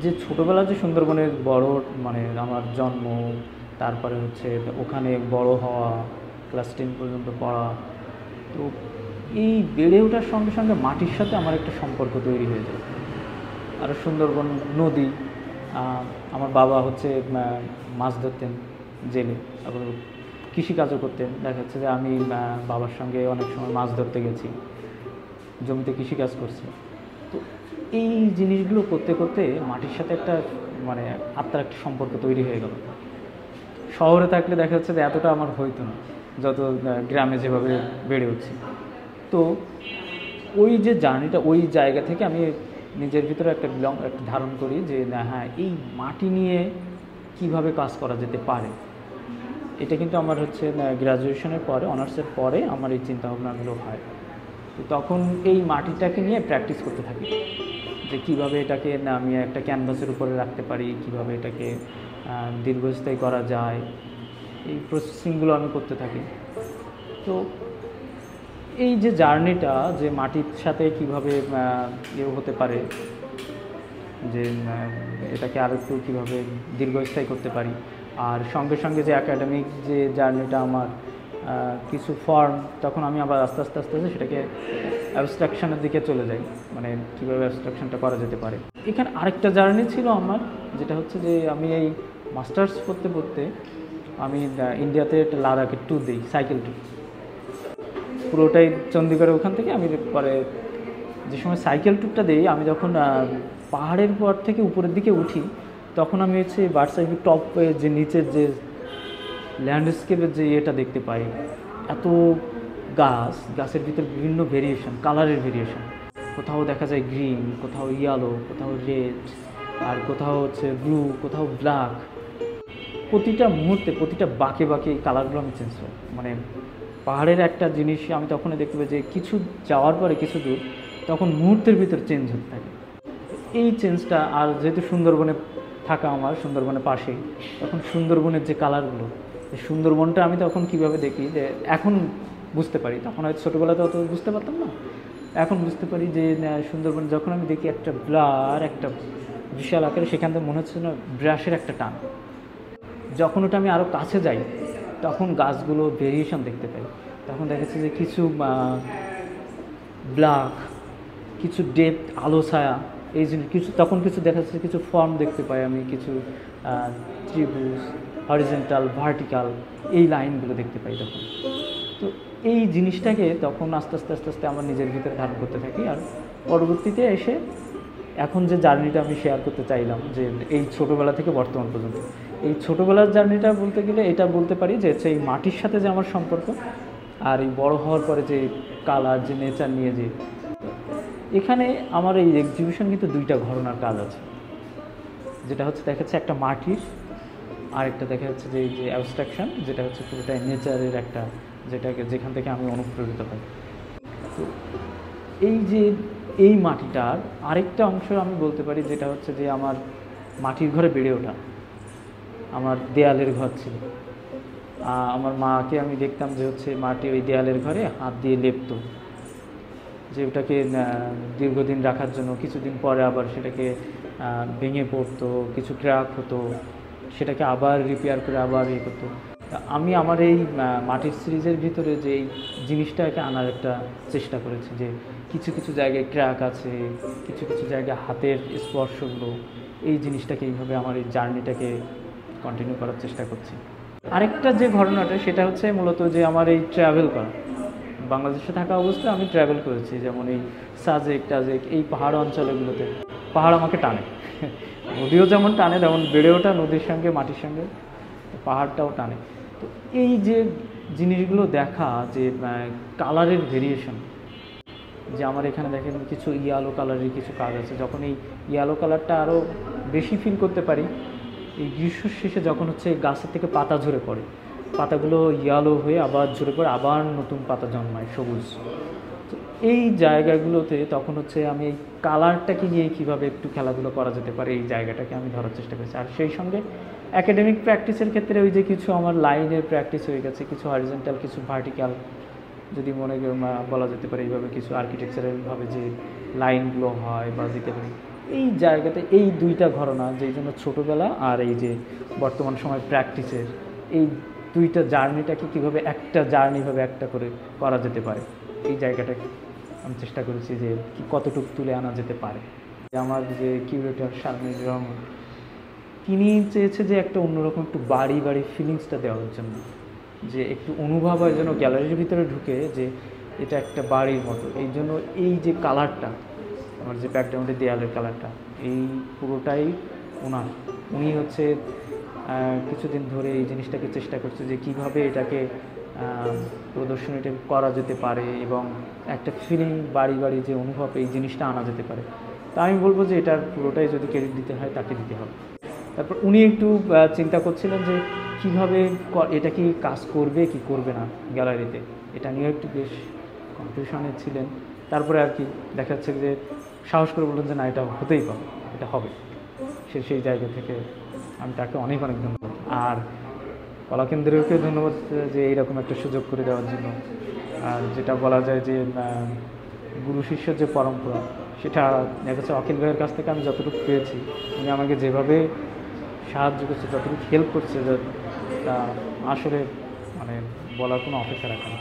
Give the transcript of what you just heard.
যে ছোটোবেলা যে সুন্দরবনের বড় মানে আমার জন্ম, তারপরে হচ্ছে ওখানে বড় হওয়া, ক্লাস 10 পর্যন্ত পড়া, তো এই বেড়ে ওঠার সঙ্গে সঙ্গে মাটির সাথে আমার একটা সম্পর্ক তৈরি হয়ে যায়। আর সুন্দরবন নদী, আমার বাবা হচ্ছে মাছ ধরতেন জেলে, তারপর কৃষিকাজও করতেন। দেখা যাচ্ছে যে আমি বাবার সঙ্গে অনেক সময় মাছ ধরতে গেছি, জমিতে কৃষিকাজ করছি। তো এই জিনিসগুলো করতে করতে মাটির সাথে একটা মানে আত্মার একটা সম্পর্ক তৈরি হয়ে গেল। শহরে থাকলে দেখা যাচ্ছে যে এতটা আমার হইতো না, যত গ্রামে যেভাবে বেড়ে উঠছি। তো ওই যে জার্নিটা, ওই জায়গা থেকে আমি নিজের ভিতরে একটা একটা ধারণ করি যে না, হ্যাঁ, এই মাটি নিয়ে কিভাবে কাজ করা যেতে পারে। এটা কিন্তু আমার হচ্ছে গ্র্যাজুয়েশনের পরে, অনার্সের পরে আমার এই চিন্তাভাবনাগুলো হয়। তো তখন এই মাটিটাকে নিয়ে প্র্যাকটিস করতে থাকি যে কীভাবে এটাকে না আমি একটা ক্যানভাসের উপরে রাখতে পারি, কীভাবে এটাকে দীর্ঘস্থায়ী করা যায়, এই প্রসেসিংগুলো আমি করতে থাকি। তো এই যে জার্নিটা, যে মাটির সাথে কীভাবে ইয়ে হতে পারে, যে এটাকে আরও একটু কীভাবে দীর্ঘস্থায়ী করতে পারি, আর সঙ্গে সঙ্গে যে একাডেমিক যে জার্নিটা আমার, কিছু ফর্ম, তখন আমি আবার আস্তে আস্তে আস্তে আস্তে সেটাকে অ্যাবস্ট্রাকশনের দিকে চলে যাই, মানে কীভাবে অ্যাবস্ট্রাকশনটা করা যেতে পারে। এখানে আরেকটা জার্নি ছিল আমার, যেটা হচ্ছে যে আমি এই মাস্টার্স পড়তে পড়তে আমি ইন্ডিয়াতে একটা লাদাখের ট্যুর দিই, সাইকেল ট্যুর, পুরোটাই চণ্ডীগড়ের ওখান থেকে। আমি পরে যে সময় সাইকেল ট্যুরটা দিই, আমি যখন পাহাড়ের পর থেকে উপরের দিকে উঠি, তখন আমি হচ্ছে বার্সাইকেল টপ যে নিচের যে ল্যান্ডস্কেপের যে ইয়েটা দেখতে পাই, এত গাছের ভিতরে বিভিন্ন ভেরিয়েশন, কালারের ভেরিয়েশন, কোথাও দেখা যায় গ্রিন, কোথাও ইয়েলো, কোথাও রেড, আর কোথাও হচ্ছে ব্লু, কোথাও ব্ল্যাক। প্রতিটা মুহূর্তে, প্রতিটা বাঁকে বাঁকে এই কালারগুলো আমি চেঞ্জ হয়। মানে পাহাড়ের একটা জিনিস আমি তখনই দেখতে পাই যে কিছু যাওয়ার পরে কিছু দূর, তখন মুহূর্তের ভিতর চেঞ্জ হতে থাকে। এই চেঞ্জটা, আর যেহেতু সুন্দরবনে থাকা আমার, সুন্দরবনের পাশেই, তখন সুন্দরবনের যে কালারগুলো, সুন্দরবনটা আমি তখন কীভাবে দেখি, যে এখন বুঝতে পারি, তখন হয়তো ছোটোবেলাতে অত বুঝতে পারতাম না, এখন বুঝতে পারি যে সুন্দরবন যখন আমি দেখি একটা ব্লার, একটা বিশাল আকারে, সেখান থেকে মনে হচ্ছে না ব্রাশের একটা টান। যখন ওটা আমি আরও কাছে যাই, তখন গাছগুলো ভেরিয়েশন দেখতে পাই। তখন দেখা যাচ্ছে যে কিছু ব্ল্যাক, কিছু ডেপথ, আলো ছায়া, এই জিনিস কিছু, তখন কিছু দেখা যাচ্ছে, কিছু ফর্ম দেখতে পাই আমি, কিছু ত্রিভুজ, হরিজেন্টাল, ভার্টিক্যাল, এই লাইনগুলো দেখতে পাই তখন। তো এই জিনিসটাকে তখন আস্তে আস্তে আস্তে আস্তে আমার নিজের ভিতরে ধারণ করতে থাকি। আর পরবর্তীতে এসে এখন যে জার্নিটা আমি শেয়ার করতে চাইলাম, যে এই ছোটোবেলা থেকে বর্তমান পর্যন্ত, এই ছোটোবেলার জার্নিটা বলতে গেলে এটা বলতে পারি যে হচ্ছে এই মাটির সাথে যে আমার সম্পর্ক, আর এই বড় হওয়ার পরে যে কালার, যে নেচার নিয়ে যে, এখানে আমার এই এক্সিবিশন কিন্তু দুইটা ঘটনার কাজ আছে। যেটা হচ্ছে দেখা যাচ্ছে একটা মাটির, আর একটা দেখা যাচ্ছে যে এই যে অ্যাবস্ট্রাকশন, যেটা হচ্ছে পুরোটাই নেচারের একটা, যেটাকে যেখান থেকে আমি অনুপ্রেরিত হই। তো এই যে এই মাটিটার আরেকটা অংশ আমি বলতে পারি, যেটা হচ্ছে যে আমার মাটির ঘরে বেড়ে ওঠা, আমার দেয়ালের ঘর ছিল। আমার মাকে আমি দেখতাম যে হচ্ছে মাটি ওই দেয়ালের ঘরে হাত দিয়ে লেপতো, যে ওটাকে দীর্ঘদিন রাখার জন্য। কিছুদিন পরে আবার সেটাকে ভেঙে পড়তো, কিছু ক্র্যাক হতো, সেটাকে আবার রিপেয়ার করে আবার ইয়ে করতো। আমি আমার এই মাটির সিরিজের ভিতরে যে এই জিনিসটাকে আনার একটা চেষ্টা করেছি, যে কিছু কিছু জায়গায় ক্র্যাক আছে, কিছু কিছু জায়গায় হাতের স্পর্শগুলো, এই জিনিসটাকে এইভাবে আমার এই জার্নিটাকে কন্টিনিউ করার চেষ্টা করছি। আরেকটা যে ঘটনাটা, সেটা হচ্ছে মূলত যে আমার এই ট্রাভেল করা, বাংলাদেশে থাকা অবস্থায় আমি ট্রাভেল করেছি, যেমন এই সাজেক টাজেক, এই পাহাড় অঞ্চলগুলোতে। পাহাড় আমাকে টানে, নদীও যেমন টানে, তেমন বেড়ে ওঠা নদীর সঙ্গে, মাটির সঙ্গে পাহাড়টাও টানে। তো এই যে জিনিসগুলো দেখা, যে কালারের ভেরিয়েশন, যে আমার এখানে দেখেন কিছু ইয়েলো কালারের কিছু কাজ আছে। যখন এই ইয়েলো কালারটা আরও বেশি ফিল করতে পারি এই গ্রীষ্মের শেষে, যখন হচ্ছে গাছের থেকে পাতা ঝরে পড়ে, পাতাগুলো ইয়েলো হয়ে আবার ঝরে পড়ে, আবার নতুন পাতা জন্মায় সবুজ। তো এই জায়গাগুলোতে তখন হচ্ছে আমি এই কালারটাকে নিয়ে কীভাবে একটু খেলাধুলো করা যেতে পারে, এই জায়গাটাকে আমি ধরার চেষ্টা করেছি। আর সেই সঙ্গে অ্যাকাডেমিক প্র্যাকটিসের ক্ষেত্রে ওই যে কিছু আমার লাইনের প্র্যাকটিস হয়ে গেছে, কিছু হরিজেন্টাল, কিছু ভার্টিক্যাল, যদি মনে বলা যেতে পারে এইভাবে, কিছু আর্কিটেকচারালভাবে যে লাইনগুলো হয় বা দিতে পারি, এই জায়গাতে এই দুইটা ঘটনা, যেই জন্য ছোটোবেলা আর এই যে বর্তমান সময় প্র্যাকটিসের এই দুইটা জার্নিটাকে কীভাবে একটা জার্নিভাবে একটা করে করা যেতে পারে, এই জায়গাটা আমি চেষ্টা করেছি যে কি কতটুকু তুলে আনা যেতে পারে। আমার যে কিউরেটর শারমিন রহমান, তিনি চেয়েছে যে একটা অন্যরকম একটু বাড়ি বাড়ি ফিলিংসটা দেওয়ার জন্য, যে একটু অনুভব হয় যেন গ্যালারির ভিতরে ঢুকে যে এটা একটা বাড়ির মতো। এই জন্য এই যে কালারটা, আমার যে ব্যাকগ্রাউন্ডের দেয়ালের কালারটা, এই পুরোটাই ওনার। উনি হচ্ছে কিছুদিন ধরে এই জিনিসটাকে চেষ্টা করছে যে কীভাবে এটাকে প্রদর্শনীটা করা যেতে পারে এবং একটা ফিলিং বাড়ি বাড়ি যে অনুভব, এই জিনিসটা আনা যেতে পারে। তা আমি বলবো যে এটার পুরোটাই যদি ক্রেডিট দিতে হয় তাকে দিতে হবে। তারপর উনি একটু চিন্তা করছিলেন যে কীভাবে এটা কি কাজ করবে কি করবে না গ্যালারিতে, এটা নিয়ে একটু বেশ কনফিউশনে ছিলেন। তারপরে আর কি দেখা যাচ্ছে যে সাহস করে বললেন যে না, এটা হতেই পারে, এটা হবে। সেই জায়গা থেকে আমি তাকে অনেক অনেক ধন্যবাদ। আর কলাকেন্দ্রকে ধন্যবাদ যে এইরকম একটা সুযোগ করে দেওয়ার জন্য। আর যেটা বলা যায় যে গুরু শিষ্যর যে পরম্পরা, সেটা দেখা যাচ্ছে অখিল ভাইয়ের কাছ থেকে আমি যতটুকু পেয়েছি, উনি আমাকে যেভাবে সাহায্য করছে, যতটুকু হেল্প করছে, তা আসলে মানে বলার কোনো অপেক্ষা রাখে না।